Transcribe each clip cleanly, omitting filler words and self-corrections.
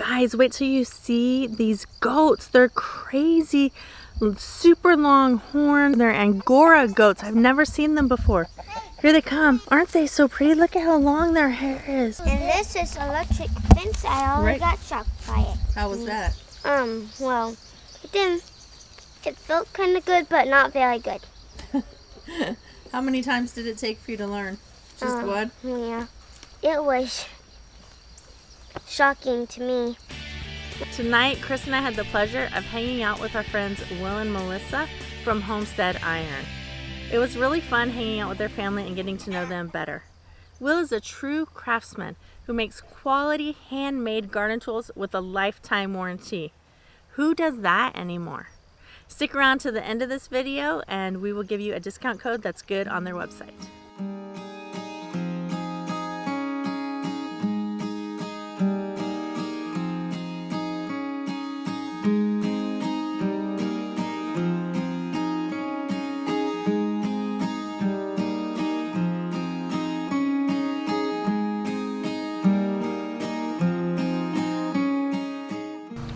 Guys, wait till you see these goats. They're crazy, super long horn. They're angora goats. I've never seen them before. Here they come. Aren't they so pretty? Look at how long their hair is. And this is electric fence. I already got shocked by it. How was that? Well, it felt kind of good, but not very good. How many times did it take for you to learn? Just one? Yeah. It was shocking to me. Tonight, Chris and I had the pleasure of hanging out with our friends Will and Melissa from Homestead Iron. It was really fun hanging out with their family and getting to know them better. Will is a true craftsman who makes quality handmade garden tools with a lifetime warranty. Who does that anymore? Stick around to the end of this video and we will give you a discount code that's good on their website.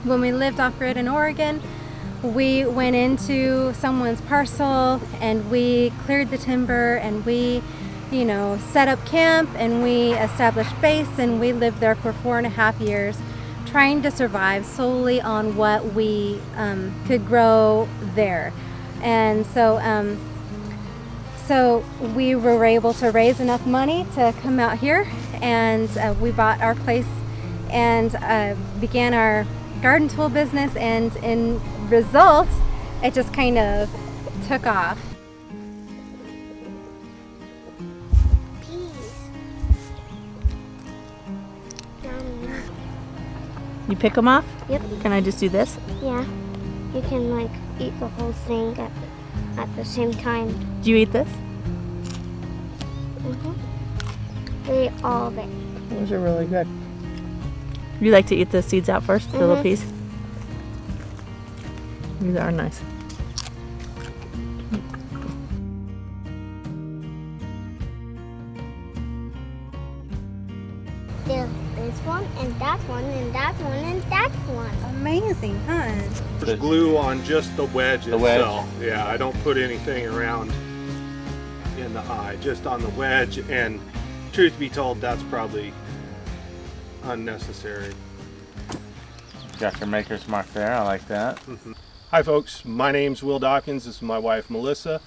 When we lived off-grid in Oregon, we went into someone's parcel and we cleared the timber and we, set up camp and we established base and we lived there for 4.5 years trying to survive solely on what we could grow there. And so we were able to raise enough money to come out here and we bought our place and began our garden tool business, and in result it just kind of took off. Peas. You pick them off? Yep. Can I just do this? Yeah. You can eat the whole thing at the same time. Do you eat this? We eat all of it. Those are really good. You like to eat the seeds out first, the little piece? These are nice. There's this one, and that one, and that one, and that one. Amazing, huh? There's glue on just the wedge itself. Yeah, I don't put anything around in the eye, just on the wedge, and truth be told, that's probably unnecessary. Got your maker's mark there, I like that. Hi folks, my name's Will Dobkins, this is my wife Melissa.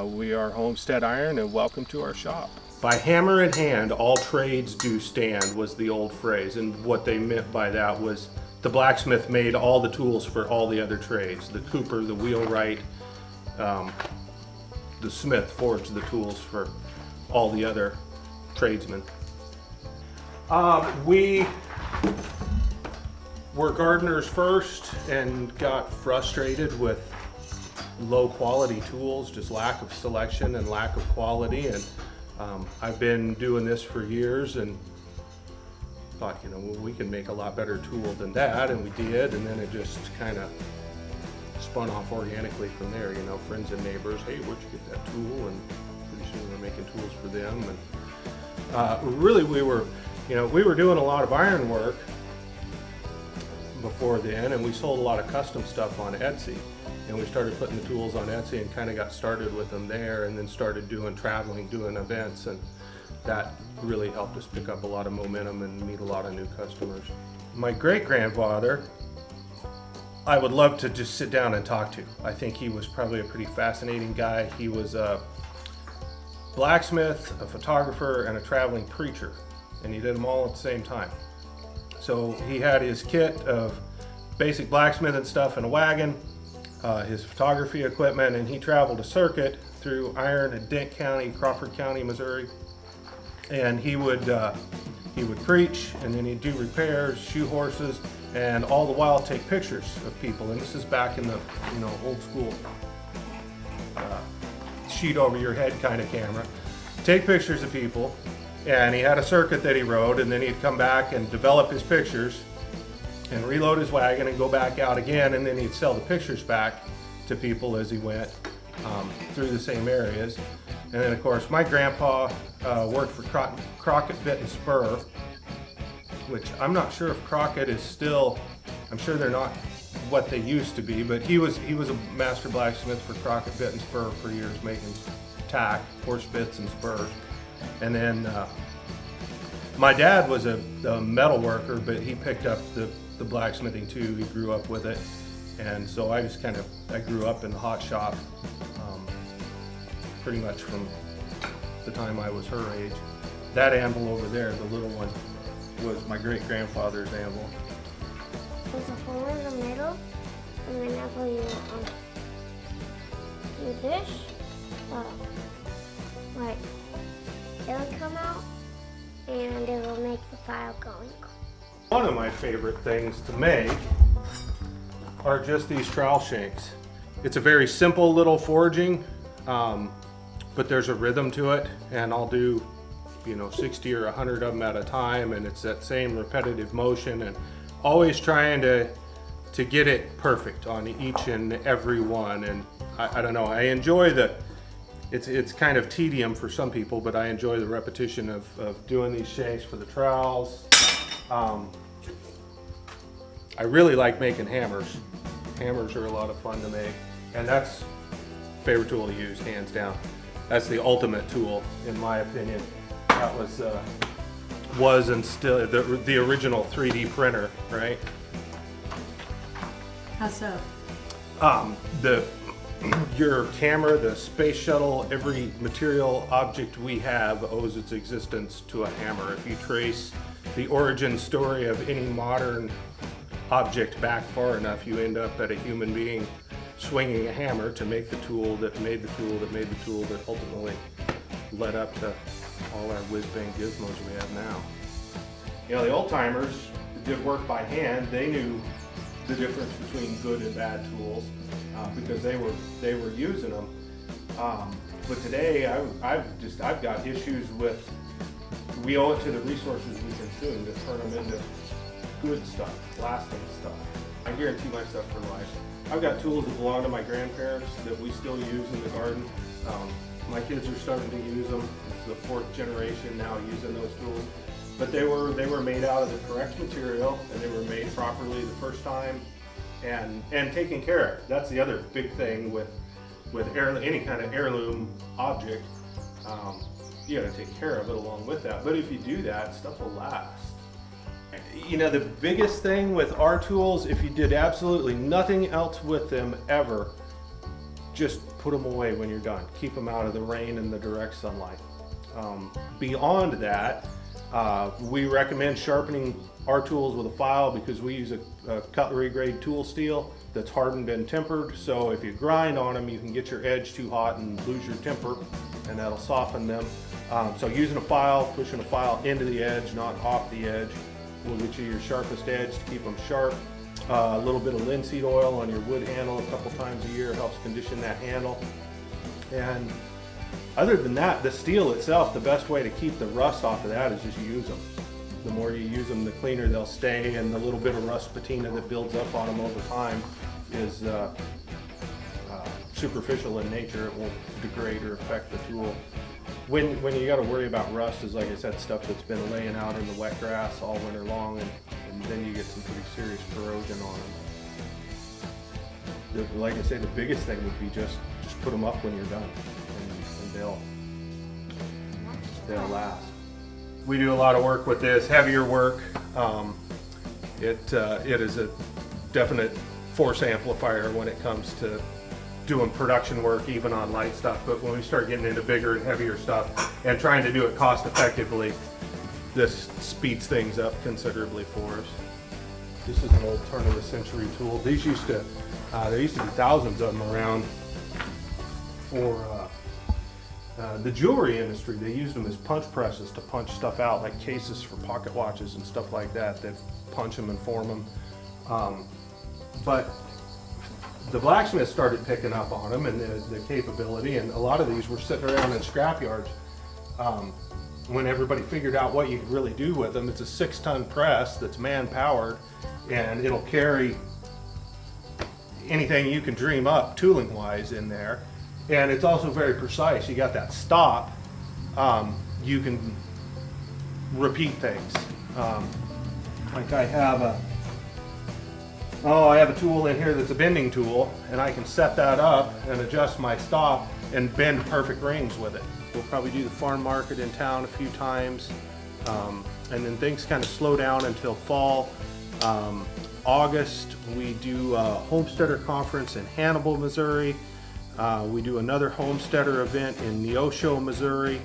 We are Homestead Iron and welcome to our shop. By hammer in hand, all trades do stand was the old phrase, and what they meant by that was the blacksmith made all the tools for all the other trades. The cooper, the wheelwright, the smith forged the tools for all the other tradesmen. We were gardeners first and got frustrated with low quality tools, just lack of selection and lack of quality, and I've been doing this for years and thought, we can make a lot better tool than that, and we did, and then it just kind of spun off organically from there. Friends and neighbors, hey, where'd you get that tool? And pretty soon we're making tools for them. And really we were doing a lot of iron work before then, and we sold a lot of custom stuff on Etsy, and we started putting the tools on Etsy and kind of got started with them there, and then started traveling, doing events, and that really helped us pick up a lot of momentum and meet a lot of new customers. My great-grandfather, I would love to just sit down and talk to. I think he was probably a pretty fascinating guy. He was a blacksmith, a photographer, and a traveling preacher, and he did them all at the same time. So he had his kit of basic blacksmithing stuff in a wagon, his photography equipment, and he traveled a circuit through Iron and Dent County, Crawford County, Missouri. And he would preach, and then he'd do repairs, shoe horses, and all the while take pictures of people. And this is back in the old school sheet over your head kind of camera. Take pictures of people. And he had a circuit that he rode, and then he'd come back and develop his pictures and reload his wagon and go back out again, and then he'd sell the pictures back to people as he went through the same areas. And then of course my grandpa worked for Crockett Bit and Spur, which I'm not sure if Crockett is still, I'm sure they're not what they used to be, but he was a master blacksmith for Crockett Bit and Spur for years, making tack, horse bits and spurs. And then my dad was a metal worker, but he picked up the blacksmithing too. He grew up with it. And so I just I grew up in the hot shop pretty much from the time I was her age. That anvil over there, the little one, was my great-grandfather's anvil. There's a hole in the middle, and whenever you do this, like, it'll come out, and it will make the file going. One of my favorite things to make are just these trowel shanks. It's a very simple little forging, but there's a rhythm to it, and I'll do 60 or 100 of them at a time, and it's that same repetitive motion, and always trying to get it perfect on each and every one. And I don't know, I enjoy it's kind of tedium for some people, but I enjoy the repetition of doing these shanks for the trowels. I really like making hammers. Hammers are a lot of fun to make, and that's favorite tool to use, hands down. That's the ultimate tool, in my opinion. That was and still the original 3D printer, right? How so? Your camera, the space shuttle, every material object we have owes its existence to a hammer. If you trace the origin story of any modern object back far enough, you end up at a human being swinging a hammer to make the tool that made the tool that made the tool that ultimately led up to all our whiz-bang gizmos we have now. The old timers did work by hand. They knew the difference between good and bad tools because they were using them. But today, I've got issues with. We owe it to the resources we consume to turn them into good stuff, lasting stuff. I guarantee my stuff for life. I've got tools that belong to my grandparents that we still use in the garden. My kids are starting to use them. It's the fourth generation now using those tools. But they were made out of the correct material, and they were made properly the first time, and taken care of. That's the other big thing with any kind of heirloom object. You got to take care of it along with that. But if you do that, stuff will last. The biggest thing with our tools, if you did absolutely nothing else with them ever, just put them away when you're done. Keep them out of the rain and the direct sunlight. Beyond that, we recommend sharpening our tools with a file because we use a cutlery grade tool steel that's hardened and tempered. So if you grind on them, you can get your edge too hot and lose your temper, and that'll soften them. So using a file, pushing a file into the edge, not off the edge, will get you your sharpest edge to keep them sharp. A little bit of linseed oil on your wood handle a couple times a year helps condition that handle. And other than that, the steel itself, the best way to keep the rust off of that is just use them. The more you use them, the cleaner they'll stay, and the little bit of rust patina that builds up on them over time is superficial in nature. It won't degrade or affect the tool. When you got to worry about rust is, like I said, stuff that's been laying out in the wet grass all winter long, and then you get some pretty serious corrosion on them. Like I say, the biggest thing would be just put them up when you're done, and they'll last. We do a lot of work with this, heavier work. It is a definite force amplifier when it comes to doing production work, even on light stuff. But when we start getting into bigger and heavier stuff and trying to do it cost effectively, this speeds things up considerably for us. This is an old turn of the century tool. These used to, there used to be thousands of them around for the jewelry industry. They used them as punch presses to punch stuff out, like cases for pocket watches and stuff like that. They'd punch them and form them. But the blacksmiths started picking up on them and the capability, and a lot of these were sitting around in scrapyards. When everybody figured out what you could really do with them, it's a 6-ton press that's man-powered, and it'll carry anything you can dream up tooling-wise in there. And it's also very precise. You got that stop. You can repeat things. Like I have a tool in here that's a bending tool, and I can set that up and adjust my stop and bend perfect rings with it. We'll probably do the farm market in town a few times, and then things kind of slow down until fall. August, we do a Homesteader conference in Hannibal, Missouri. We do another Homesteader event in Neosho, Missouri.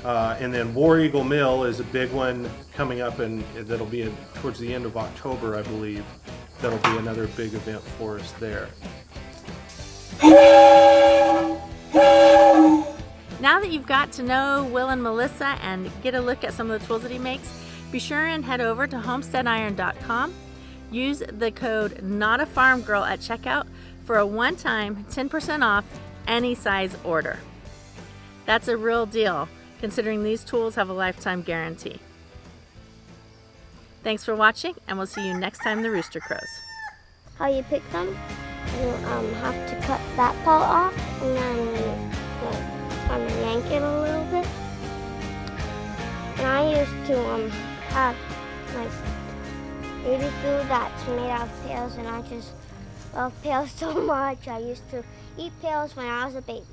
And then War Eagle Mill is a big one coming up, and that'll be towards the end of October, I believe. That'll be another big event for us there. Now that you've got to know Will and Melissa and get a look at some of the tools that he makes, be sure and head over to homesteadiron.com. Use the code NOTAFARMGIRL at checkout for a one-time 10% off any size order. That's a real deal, considering these tools have a lifetime guarantee. Thanks for watching, and we'll see you next time the rooster crows. How you pick them? You have to cut that part off, and then kind of yank it a little bit. And I used to have like baby food that's made out of pails, and I just love pails so much. I used to eat pails when I was a baby.